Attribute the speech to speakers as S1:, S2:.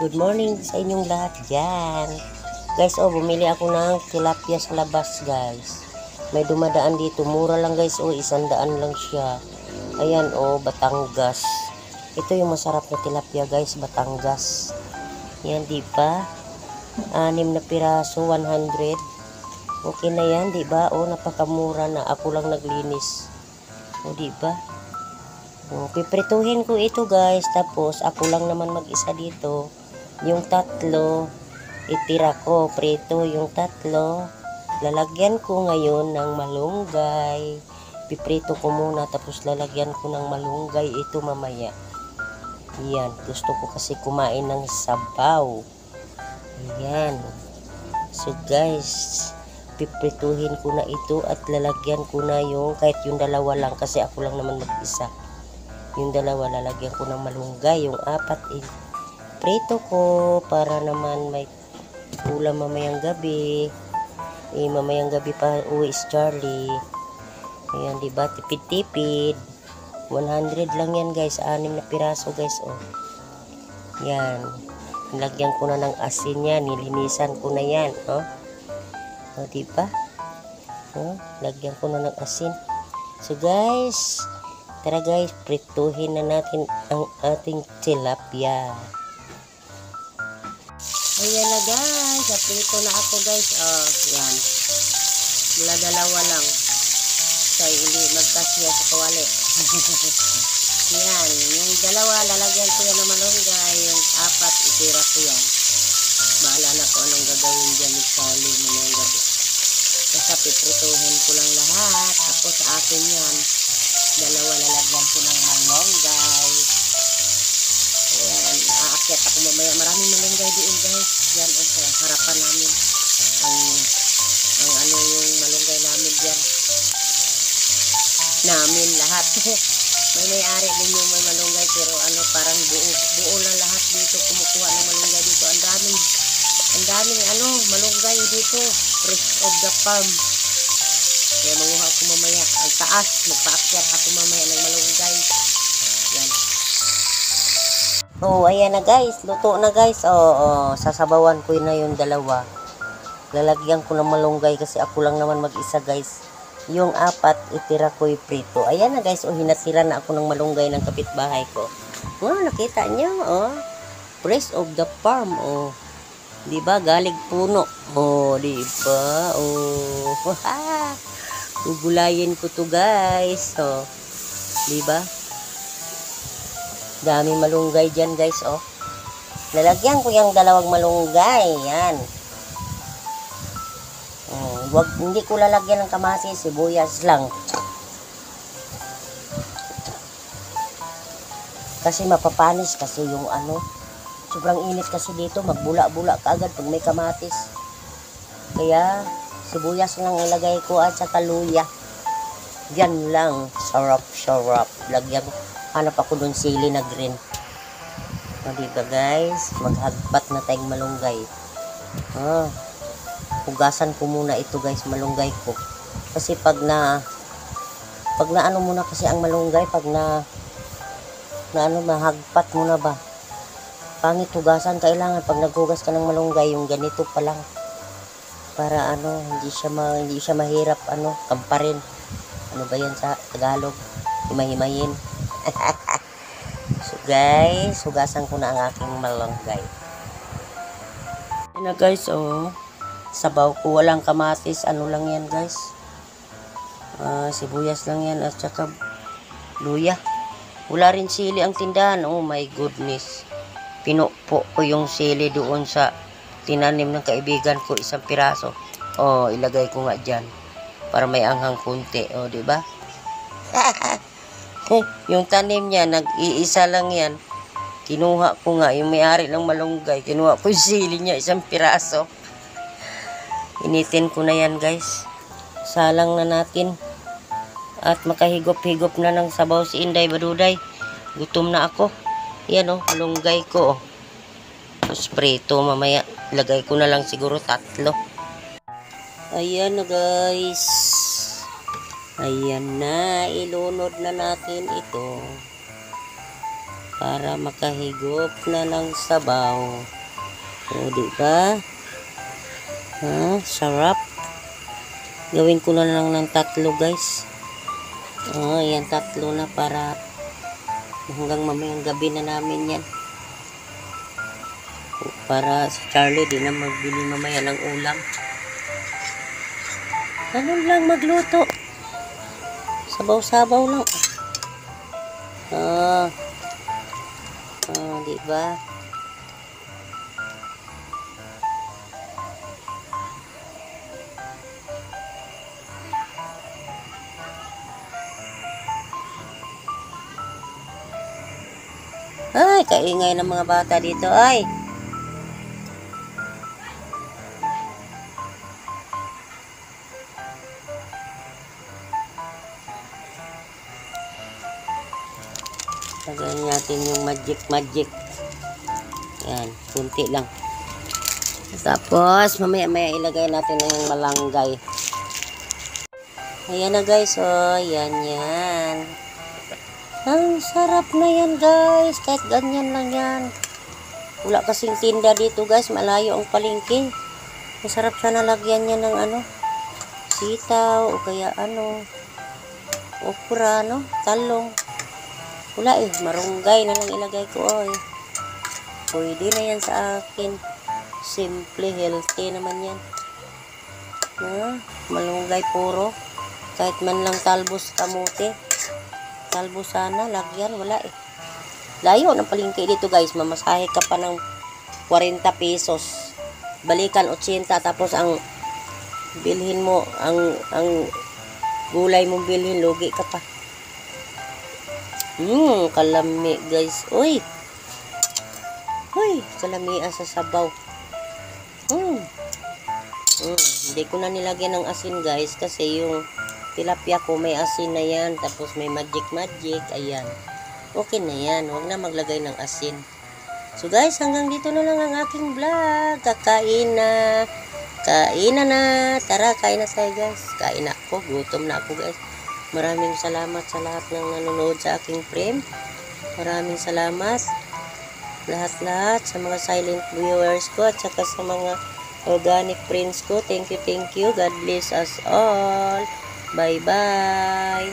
S1: good morning sa inyong lahat dyan. Guys, bumili ako ng tilapia sa labas, guys. May dumadaan dito, mura lang guys, 100 lang siya. Ayan, Batangas. Ito yung masarap na tilapia, guys, Batangas. Yan, di ba? 6 na piraso, 100. Okay na yan, di ba? Napakamura na. Ako lang naglinis. Di ba? Piprituhin ko ito, guys. Tapos, ako lang naman mag-isa dito. Yung tatlo, itira ko. Prito yung tatlo. Lalagyan ko ngayon ng malunggay. Piprito ko muna. Tapos, lalagyan ko ng malunggay ito mamaya. Yan. Gusto ko kasi kumain ng sabaw. Yan. So, guys, piprituhin ko na ito at lalagyan ko na yung, kahit yung dalawa lang kasi ako lang naman mag-isa. Yung dalawa lalagyan ko ng malunggay, yung 4 prito ko para naman may ulam mamayang gabi. Mamayang gabi pa uwi si Charlie. Ayan, diba? Tipid-tipid. 100 lang yan, guys. 6 na piraso, guys. Yan. Nilagyan ko na ng asin yan. Nilinisan ko na yan. Diba? Lagyan ko na ng asin. So, guys, tara guys, prituhin na natin ang ating tilapia. Ayan na guys, prito na ako guys. Yan. Mula dalawa lang. Kaya hindi magkasya sa kawali. Yan. Yung dalawa, lalagyan ko yan ng malunggay. Yung 4, itira ko yan. Bahala na ko anong gagawin dyan ni Charlie mamayang gabi. Basta piprituhin ko lang lahat. Tapos sa akin yan. Dalawa lalagyan ko ng malunggay. Ayan, aakyat ako mamaya. Maraming malunggay doon guys. Yan sa harapan namin. Ang yung malunggay namin dyan. Namin lahat. may-ari din yung may malunggay pero parang buo na lahat dito. Kumukuha ng malunggay dito. Ang daming malunggay dito. Fresh of the farm. Kaya manguha ako mamaya. Ang taas. Magpaakyat ako mamaya ng malunggay. Yan. Ayan na guys. Luto na guys. Sasabawan ko na yung dalawa. Lalagyan ko ng malunggay kasi ako lang naman mag-isa guys. Yung 4, itira ko yung prito. Ayan na guys. Hinatira na ako ng malunggay ng kapitbahay ko. Nakita nyo. Fresh of the farm. Diba? Galing puno. Diba? Gugulayin ko to guys. Diba? Dami malunggay dyan guys. Lalagyan ko yung 2 malunggay. Yan. Hindi ko lalagyan ng kamatis, sibuyas lang. Kasi mapapanis kasi yung sobrang init kasi dito, magbula-bula kaagad pag may kamatis. Kaya sibuyas lang ilagay ko at saka luya. Yan lang, sarap. Lagyan ko, hanap ako dun sili na green. Diba guys, maghagpat na tayong malunggay. Hugasan ko muna ito guys, malunggay ko. Kasi pag na muna kasi ang malunggay, pag mahagpat muna ba. Pangit hugasan, kailangan pag naghugas ka ng malunggay, yung ganito pa lang. Para hindi siya mahirap kamparin. Ano ba yan sa Tagalog? Himahimayin. So guys, hugasan ko na ang aking malunggay. Yan na guys, sabaw ko, walang kamatis, lang yan guys. Sibuyas lang yan at saka luya. Wala rin sili ang tindahan. Oh my goodness. Pinupo ko yung sili doon sa tinanim ng kaibigan ko, 1 piraso. Ilagay ko nga dyan para may anghang kunti. Diba? Yung tanim niya, nag-iisa lang yan. Kinuha ko nga, yung may-ari ng malunggay, kinuha ko yung sili niya, 1 piraso. Initin ko na yan guys. Salang na natin. At makahigop-higop na ng sabaw si Inday Baduday. Gutom na ako. Yan malunggay ko. Tapos prito mamaya. Lagay ko na lang siguro 3. Ayan na guys. Ayan na. Ilunod na natin ito. Para makahigop na ng sabaw. O, diba? Sarap. Gawin ko na lang ng 3 guys. Ayan 3 na para hanggang mamayang gabi na namin yan. Para si Charlie di na magbili mamaya ng ulam. Ganun lang magluto. Sabaw-sabaw lang. Diba? Ay, kaingay ng mga bata dito, ay. Lagyan natin yung magic. Yan, kunti lang. Tapos, mamaya ilagay natin na yung malunggay. Ayan na guys, yan. Ang sarap na yan guys, kahit ganyan lang yan. Wala kasing tinda dito guys, malayo ang palengke. Masarap siya nalagyan niya ng sitaw, o kaya okra, talong. Wala marunggay na lang ilagay ko, Pwede na yan sa akin. Simple, healthy naman yan. Malunggay puro. Kahit man lang talbos kamote. Talbos sana, lagyan, wala Layo ng palengke dito guys, mamasahe ka pa ng 40 pesos. Balikan 80, tapos ang bilhin mo, ang gulay mong bilhin, lugi ka pa. Kalami guys. Uy, kalamian sa sabaw. Hindi ko na nilagyan ng asin guys, kasi yung tilapia ko may asin na yan, tapos may magic, ayan. Okay na yan, huwag na maglagay ng asin. So guys, hanggang dito na lang ang aking vlog. Kakain na. Tara, kain na tayo guys. Kain na ako, gutom na ako guys. Maraming salamat sa lahat ng nanonood sa aking frame. Maraming salamat lahat sa mga silent viewers ko, at saka sa mga organic friends ko. Thank you. God bless us all. Bye-bye.